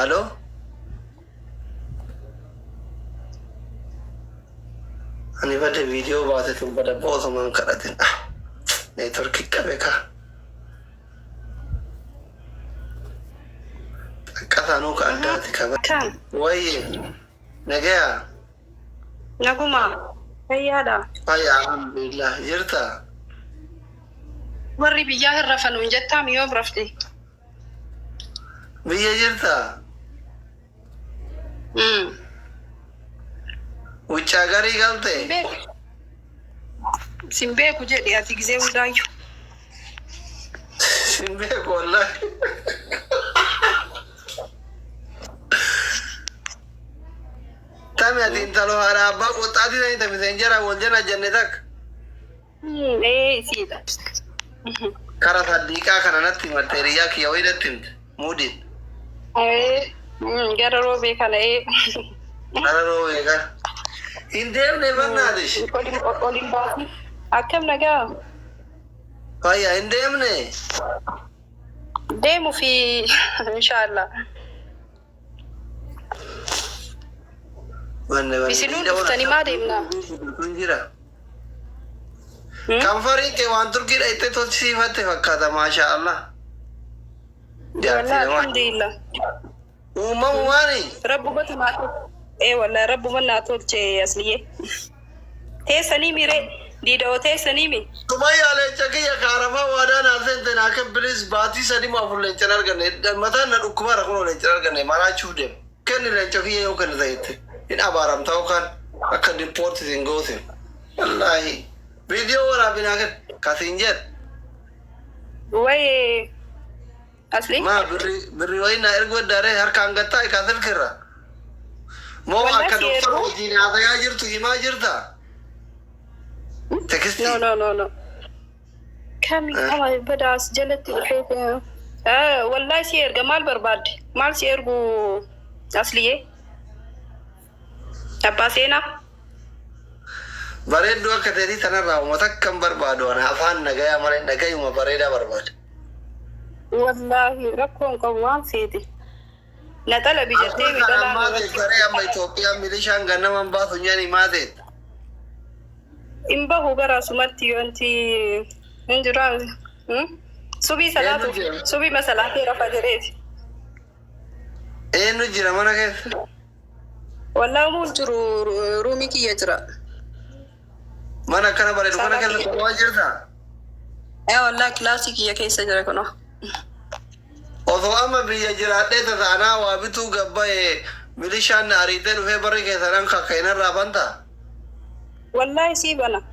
الو اني بدا فيديو بعثت بدا بوز من كرتين نيتورك كبكا كثانو كأداتي كبكا كان وي نجا نقوما هيا الحمد لله جرتا وري بياه الرفن وجتام يوم رفتي بيا جرتا وچاغري غلطه سيمبيك وجدي اتي غزي ودايو سيمبيك والله تامي انت لو هرابا وطادي انت مسنجرا والجنا جنتك ايه سيدا كرا صديقا كان نتي ماتيريا كي ويدتنت مودين ايه جررو بي كان ايه جررو بي كان انديم نبنادش اولين باسي اكم نجا هيا انديم ني ديمو في ان شاء الله بيسلون دفتني ما ديمنا كم فريق وان تركي رأيته تو صفات فكذا ما شاء الله والله الحمد لله وما واني رب ما ايه والله رب ما ناتول شيء اصليه تيسني ميري دي دو تيسني مي تما ياله چكي يا كارما وادا ناسن تناك بليز باتي سدي ما فول لنچنار گنه متا ندكما ركنو لنچنار گنه مالا چودم كن لنچكي يو كن زيت ان ابارم تاو كان اكن ريبورت سينغوسن والله فيديو ورا بيناك كاسينجر وي اصلي ما بري وينا ارغو داره هر كانغتا كاسل كرا مو اكا دكتور وجيني هذا يا جرتو ما جرتا تكستي لا كم الله بداس جلت الحيط والله سير جمال برباد مال سيرغو اصلي اباسينا بريد دو كتري تنرا ومتكم بربادو انا افان نغايا مال نغاي ما بريدا برباد والله ركون قوام سيدي نتلا بيجتي بدلا ما تكري ام اثيوبيا ميليشان غنم باث نياني ماتت imba hugara sumatti anti injira subi salatu subi masalati rafa jereti enu jira mana ke wallahi mun juru rumi ki yajra mana kana bare dukana ke ko jirta wallahi classic ya ke sajara kono odo amma bi yajra de ta ana wa bitu gabba e milishan ariden fe bare ke saran ka kaina rabanta والله سيبنا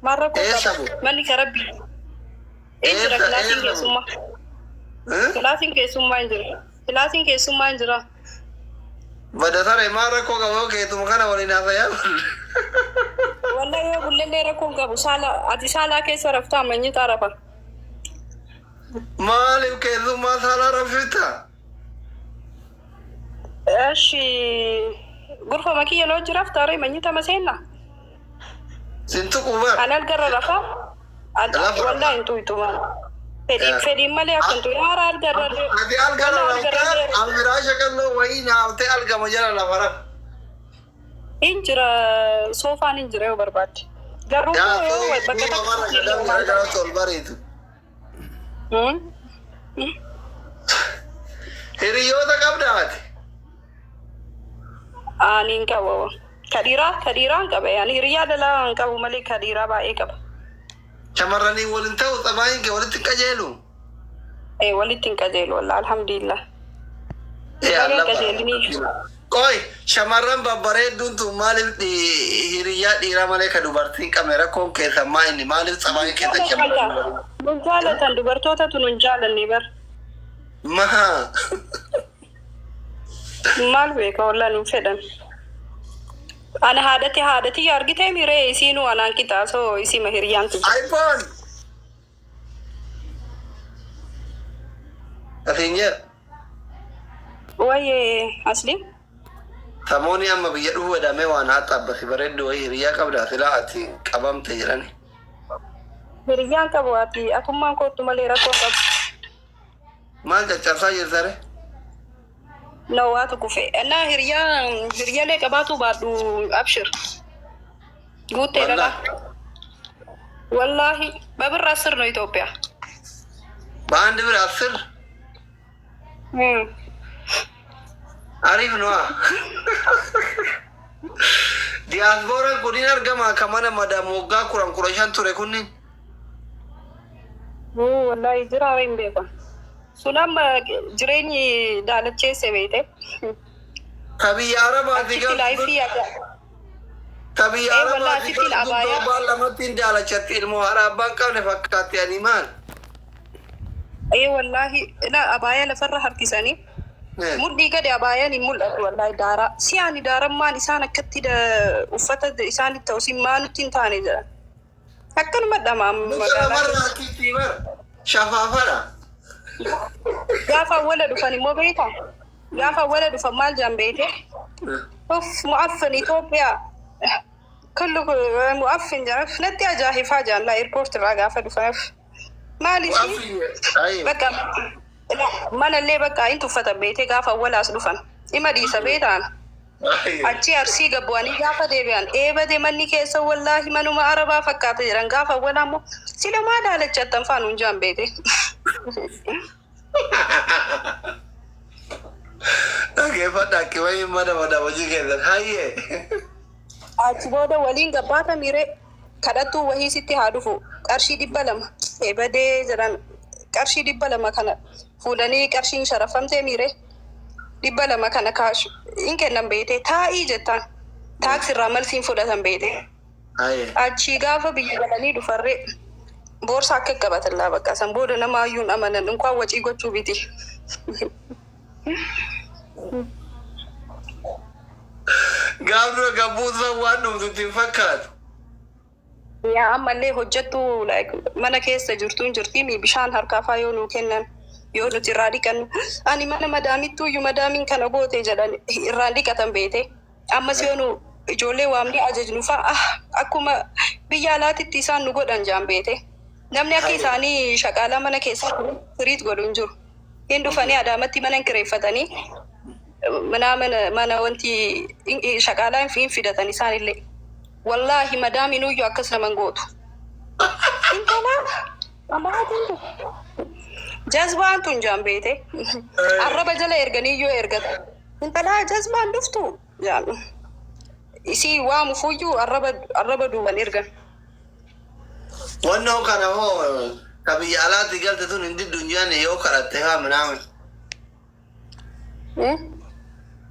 مرة كنت ملك ربي إنجرا كلاسين كيسوما كلاسين كيسوما إنجرا كلاسين كيسوما إنجرا بدأ ترى مرة كوكا وكي تم كنا ولينا فيا والله يقول لي ركون كابو سالا أدي سالا كيس رفتا من يتعرفه مالي كيسو ما سالا رفتا أشي غرفة مكية لو جرفت أري من يتمسينا سنتو كوبر أنا الجرا رفا والله أنتوا ما فدي مالي أكنتوا يا رار الجرا هذه الجرا رفا المراجع كله وين عرضي الجرا مجرا لفرا إنجرا سوفا إنجرا وبرباد جرو هو بكرة تولبريتو هريو تكابدات أنين كاو كديران كبا يعني رياضة لا كاو ملك كديرا باي كبا شمرني ولنتو طبعاً كولتك أجيلو إيه ولتك أجيلو والله الحمد لله يا الله كوي شمرن ببريد دون تو مالي هريا ديرا مالك دوبرتين كاميرا كون كيسا ما إني مالي طبعاً كيسا شمرن نجالة دوبرتوتا تنجالة نيبر ما مال بيك والله نفدن أنا هادتي يارجتي ميري سينو أنا كده سو يسي مهريان تجي آيفون أثينير ويه أصلي ثمانية أما بيجروا دامي وانا تابخي بريد وهي ريا قبل ثلاثة كبام تجراني مهريان كبواتي أكون ما كنت مالي ركون كب ما أنت ترسا يرسله نوات كوفي أنا هريا لك أباتو بعدو أبشر قلت لا والله ببر أسر نو إثيوبيا بعند بر أسر عارف نوا diaspora kuni argama kamana madam wogga kuran kurashan ture kunni wallahi jirarin beka sunam jireni dalache sebete tabi araba diga tabi araba diga balla matin dalache ilmu araba kan fakkat yani man ay wallahi la abaya la farra harkisani muddi gade abayani mulat wallahi dara siani daram man isana kattida ufata isani tawsim manutin tani da hakkan madama magala kitibar shafafara gafa waladu fani mobita gafa waladu famal jambete of muaffin ethiopia kullu muaffin jaraf nati ajahi fajan la airport ra gafa du faf mali shi baka mana le baka intu fata bete gafa wala asdufan ima di sabetan achi arsi gabwani gafa debian bade manni kesa wallahi manuma araba fakata jiran gafa wala mo sila ma dala chattan fanun jambete okay fata ke wai mada waji ke da haye achi boda walin gabata mire kadatu wahi sitti hadufu qarshi dibbalama bade jiran qarshi dibbalama kana fulani qarshin sharafamte mire dibbalama kana kashu inke nambete ta'i jettan taxi ramal sin fudatan bete achi gafa biya galani du farre borsa akka gabatalla baka san bodo na mayun amanan in kwa waci gochu biti gabro gabuza wanu dutin fakat ya amalle hojjatu like mana kessa jurtun jurti mi bishan harka fa yonu kennan yonu tiradi kan ani mana madamitu yu madamin kana bote jadan irandi katan bete amma yonu ijole wamni ajajnu fa akuma biyalati tisan nugo dan jambete namni akisani shaqala mana kessa frit godun jur hindu fani adamati mana kirefatani mana wanti shaqala fidatani sanille wallahi madami nuyu akasna mangoto intala amati jazban jambete araba jala ergani yo ergat intala jazban duftu jan isi wa mufuju araba duban ergan wannan kana ho kabi alati galta tun indi dunya ne yo karate ha manamen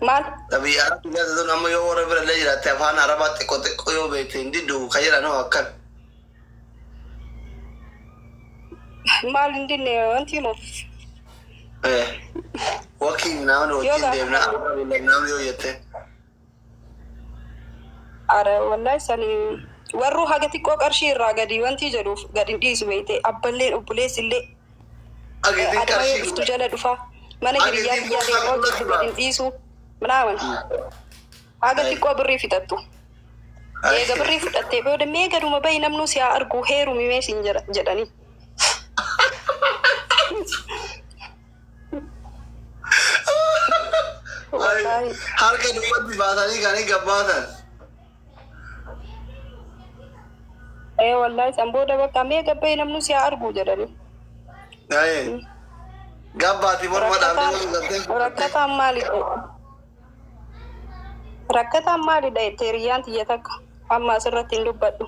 mal tabi alati galta tun amma yo wora bere lejira te fa na araba te ko yo bete indi du kayira no akkan mal ndine antino working now no tinde na yo yete ara wallahi sani warru hagati ko qarshi ragadi wanti jeduf gadin disu bete abballe ubulesille agadi qarshi tu jala dufa mana giriya ya de ko gadin disu manawan hagati ko birri fitattu birri fitatte bode mega duma baynam no siya argu heru mi mesin jedani harga dumat di bahasani gani gabatan wallahi samboda baka mega baynam no siya argu jedani gabbati mor madam rakata mali da teriyanti yatak amma sirratin dubbadu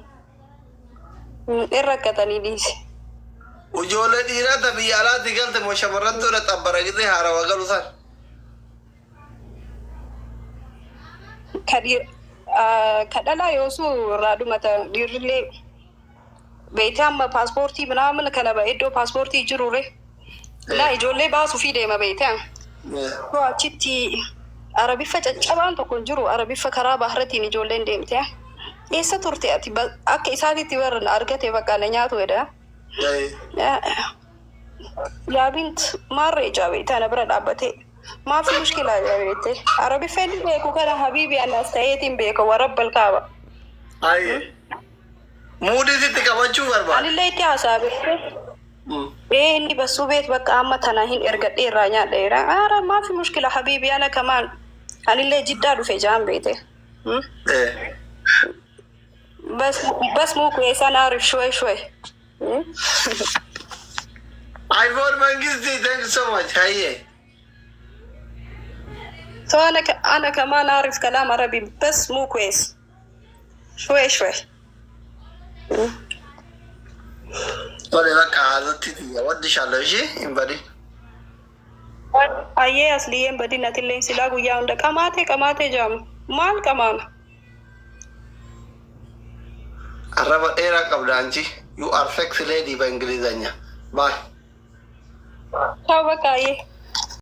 rakatani dis ujole dira tabi alati galte mo shamarranto la tabaragide harawa galusan kadir kadala yosu radu mata dirle beitamma passporti banaman kana ba edo passporti jurure la ijole ba su fide ma beitan ko achitti arabi fa cacaban to kun juru arabi fa kara bahrati ni jolle ndemte esa turte ati akka isati tiwaran argate bakala nyaatu eda ya bint marre jabe tana bra dabate ما في مشكلة يا بنتي عربي فين بيكو كده حبيبي أنا استعيتين بيكو ورب الكعبة أي مودي تتكلم شو بربا أنا اللي تياسا إيه إني بسوبيت بقى أما تناهين إرجع إيه رانيا ديرا ما في مشكلة حبيبي أنا كمان أنا اللي جدا في جام بيتي بس مو كويس أنا أعرف شوي ايفون منجزتي ثانك سو ماتش هاي سو أنا كمان أعرف كلام عربي بس مو كويس شوي طيب بقى عادتي ودي الله شيء ينبغي أيه أصلي بدي نتيلين سلا قويا عند كماته جام مال كمان الرب إيرا قبل أنتي you are sexy lady بإنجليزية باي ciao بقى أيه